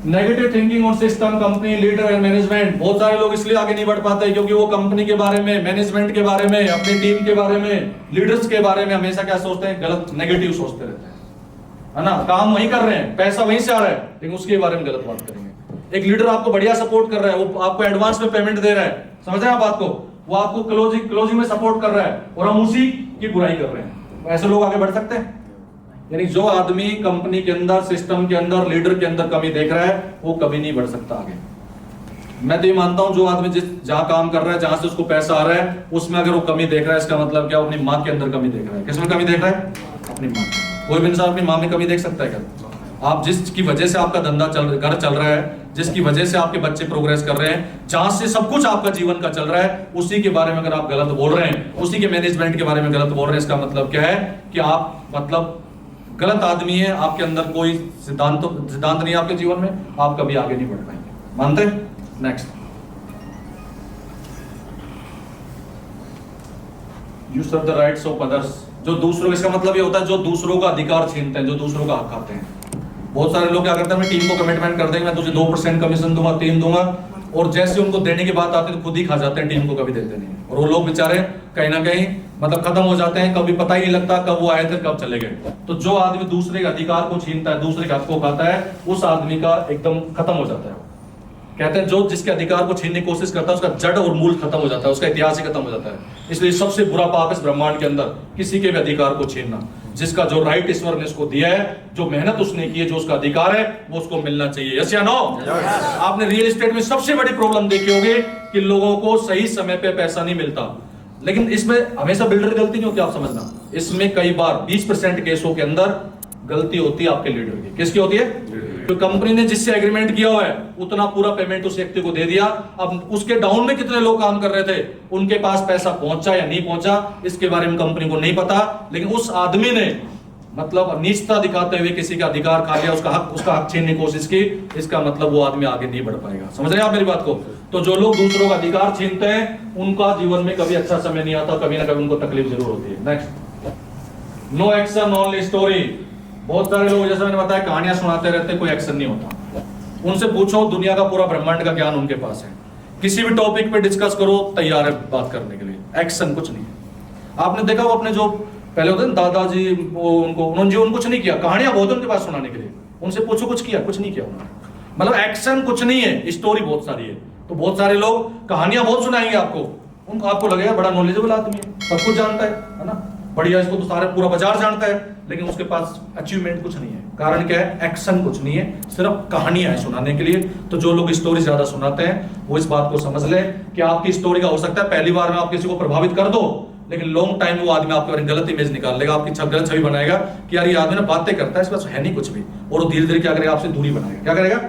Negative thinking on system, company, leader and management. बहुत सारे लोग इसलिए आगे नहीं बढ़ पाते क्योंकि वो कंपनी के बारे में, मैनेजमेंट के बारे में, अपनी टीम के बारे में, लीडर्स के बारे में हमेशा क्या सोचते हैं? गलत, नेगेटिव सोचते रहते हैं, है ना। काम वही कर रहे हैं, पैसा वहीं से आ रहा है, लेकिन उसके बारे में गलत बात करेंगे। एक लीडर आपको बढ़िया सपोर्ट कर रहा है, वो आपको एडवांस में पेमेंट दे रहा है, समझ रहे हैं आप बात को? वो आपको क्लोजिंग में सपोर्ट कर रहा है और हम उसी की बुराई कर रहे हैं। ऐसे लोग आगे बढ़ सकते हैं? यानी जो आदमी कंपनी के अंदर, सिस्टम के अंदर, लीडर के अंदर कमी देख रहा है, वो कभी नहीं बढ़ सकता आगे। मैं तो ये मानता हूं जो आदमी जहां काम कर रहा है, जहां से उसको पैसा आ रहा है, उसमें अगर वो कमी देख रहा है, इसका मतलब क्या? अपनी माँ के अंदर कमी देख रहा है। किसमें कमी देख रहा है? अपनी माँ। कोई भी इंसान अपनी माँ में कमी देख सकता है क्या? आप जिसकी वजह से आपका धंधा घर चल रहा है, जिसकी वजह से आपके बच्चे प्रोग्रेस कर रहे हैं, जहां से सब कुछ आपका जीवन का चल रहा है, उसी के बारे में अगर आप गलत बोल रहे हैं, उसी के मैनेजमेंट के बारे में गलत बोल रहे हैं, इसका मतलब क्या है? कि आप मतलब गलत आदमी है। आपके अंदर कोई सिद्धांत नहीं है आपके जीवन में, आप कभी आगे नहीं बढ़ पाएंगे। मानते हैं? Next, you serve the rights of others. जो दूसरों, इसका मतलब ये होता है जो दूसरों का अधिकार छीनते हैं, जो दूसरों का हक खाते हैं। बहुत सारे लोग क्या करते हैं? मैं टीम को कमिटमेंट कर देंगे, मैं तुझे 2% कमीशन दूंगा, 3 दूंगा, और जैसे उनको देने की बात आती है तो खुद ही खा जाते हैं, टीम को कभी देते नहीं। और वो लोग बेचारे कहीं ना कहीं मतलब खत्म हो जाते हैं, कभी पता ही नहीं लगता कब वो आए थे कब चले गए। तो जो आदमी दूसरे के अधिकार को छीनता है, दूसरे के हक को खाता है, उस आदमी का एकदम खत्म हो जाता है। कहते हैं जो जिसके अधिकार को छीनने की कोशिश करता है, उसका जड़ और मूल खत्म हो जाता है, उसका इतिहास ही खत्म हो जाता है। इसलिए सबसे बुरा पाप इस ब्रह्मांड के अंदर किसी के भी अधिकार को छीनना। जिसका जो राइट ईश्वर ने उसको दिया है, जो मेहनत उसने की है, जो उसका अधिकार है, वो उसको मिलना चाहिए। यस या नो? आपने रियल एस्टेट में सबसे बड़ी प्रॉब्लम देखी होगी कि लोगों को सही समय पे पैसा नहीं मिलता। लेकिन इसमें हमेशा बिल्डर की गलती नहीं होती, आप समझना। इसमें कई बार 20% केसों के अंदर गलती होती है आपके लीडर की। किसकी होती है? तो कंपनी ने जिससे एग्रीमेंट किया हुआ है उतना पूरा पेमेंट उस व्यक्ति को दे दिया। अब उसके डाउन में कितने लोग काम कर रहे थे, उनके पास पैसा पहुंचा या नहीं पहुंचा, इसके बारे में कंपनी को नहीं पता। लेकिन उस आदमी ने मतलब नीचता दिखाते हुए किसी का अधिकार खा लिया, उसका हक छीनने की कोशिश की, इसका मतलब वो आदमी आगे नहीं बढ़ पाएगा। समझ रहे हैं आप मेरी बात को? तो जो लोग दूसरों का अधिकार छीनते हैं, उनका जीवन में कभी अच्छा समय नहीं आता, कभी ना कभी उनको तकलीफ जरूर होती है। Next, no action only story. बहुत सारे लोग, जैसे मैंने बताया, कहानियां सुनाते रहते, कोई एक्शन नहीं होता। उनसे पूछो, दुनिया का पूरा ब्रह्मांड का ज्ञान उनके पास है, किसी भी टॉपिक पे डिस्कस करो, तैयार है बात करने के लिए। एक्शन कुछ नहीं है। आपने देखा वो अपने जो पहले होते हैं दादाजी, उन्होंने कुछ नहीं किया, कहानियां बहुत उनके पास सुनाने के लिए। उनसे पूछो कुछ किया? कुछ नहीं किया उन्होंने। मतलब एक्शन कुछ नहीं है, स्टोरी बहुत सारी है। तो बहुत सारे लोग कहानियां बहुत सुनाएंगे आपको, आपको लगेगा बड़ा नॉलेजेबल आदमी है, सब कुछ जानता है ना, बढ़िया, इसको तो सारे पूरा बाजार जानता है, लेकिन उसके पास अचीवमेंट कुछ नहीं है। कारण क्या है? एक्शन कुछ नहीं है, सिर्फ कहानियां हैं सुनाने के लिए। तो जो लोग स्टोरी ज्यादा सुनाते हैं, वो इस बात को समझ ले कि आपकी स्टोरी का हो सकता है पहली बार में आप किसी को प्रभावित कर दो, लेकिन लॉन्ग टाइम वो आदमी आपके बारे में गलत इमेज निकाल लेगा, आपकी गलत छवि बनाएगा कि यार ये आदमी ना बातें करता है, इसके पास है नहीं कुछ भी, और वो धीरे धीरे क्या करेगा? आपसे दूरी बनाएगा। क्या करेगा?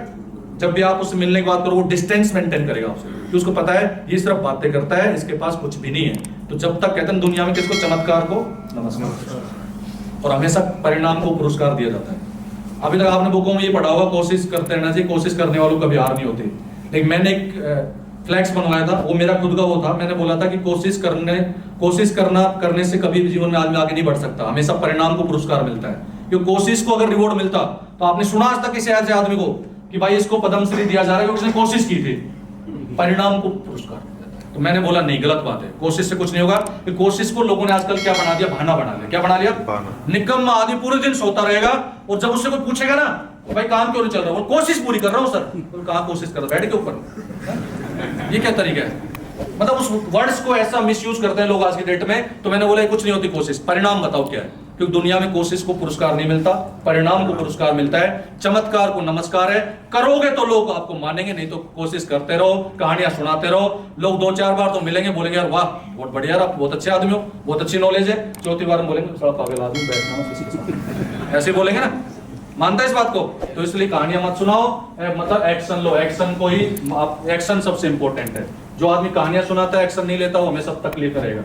जब भी आप उससे मिलने की बात करो, वो डिस्टेंस मेंटेन करेगा आपसे, कि उसको पता है ये सिर्फ बातें करता है, इसके पास कुछ भी नहीं है। तो जब तक कहते हैं दुनिया में किसको? चमत्कार को नमस्कार, और हमेशा परिणाम को पुरस्कार दिया जाता है। अभी तक आपने बुकों में ये पढ़ा होगा, कोशिश करते रहना चाहिए, कोशिश करने वालों कभी हार नहीं होती। लेकिन मैंने एक फ्लैक्स बनवाया था, वो मेरा खुद का वो था। मैंने बोला था कि कोशिश करने से कभी भी जीवन में आदमी आगे नहीं बढ़ सकता, हमेशा परिणाम को पुरस्कार मिलता है। क्योंकि कोशिश को अगर रिवॉर्ड मिलता, तो आपने सुना आज तक किसी ऐसे आदमी को कि भाई इसको पद्मश्री दिया जा रहा है क्योंकि उसने कोशिश की थी? परिणाम को पुरस्कार मिलता है। तो मैंने बोला नहीं, गलत बात है, कोशिश से कुछ नहीं होगा। कि कोशिश को लोगों ने आजकल क्या बना दिया? बहाना बना लिया। क्या बना लिया? निकम्मा आदमी पूरे दिन सोता रहेगा, और जब उससे कोई पूछेगा ना भाई काम क्यों नहीं चल रहा, वो कोशिश पूरी कर रहा हूं सर, तो कहां कोशिश कर रहा, बैठ के ऊपर। ये क्या तरीका है? मतलब उस वर्ड्स को ऐसा मिसयूज करते हैं लोग आज की डेट में। तो मैंने बोला कुछ नहीं होती कोशिश, परिणाम बताओ क्या है? क्योंकि दुनिया में कोशिश को पुरस्कार नहीं मिलता, परिणाम को पुरस्कार मिलता है। चमत्कार को नमस्कार है, करोगे तो लोग आपको मानेंगे, नहीं तो कोशिश करते रहो, कहानियां सुनाते रहो। लोग 2-4 बार तो मिलेंगे, बोलेंगे यार वाह बहुत बढ़िया, आप बहुत अच्छे आदमी हो, बहुत अच्छी नॉलेज है। चौथी बार में बोलेंगे साला पागल आदमी, बैठना किसके साथ, ऐसे बोलेंगे ना। मानता है इस बात को? तो इसलिए कहानियां मत सुनाओ, मतलब एक्शन लो। एक्शन को ही, एक्शन सबसे इंपॉर्टेंट है। जो आदमी कहानियां सुनाता है, एक्शन नहीं लेता, वो हमेशा तकलीफ रहेगा।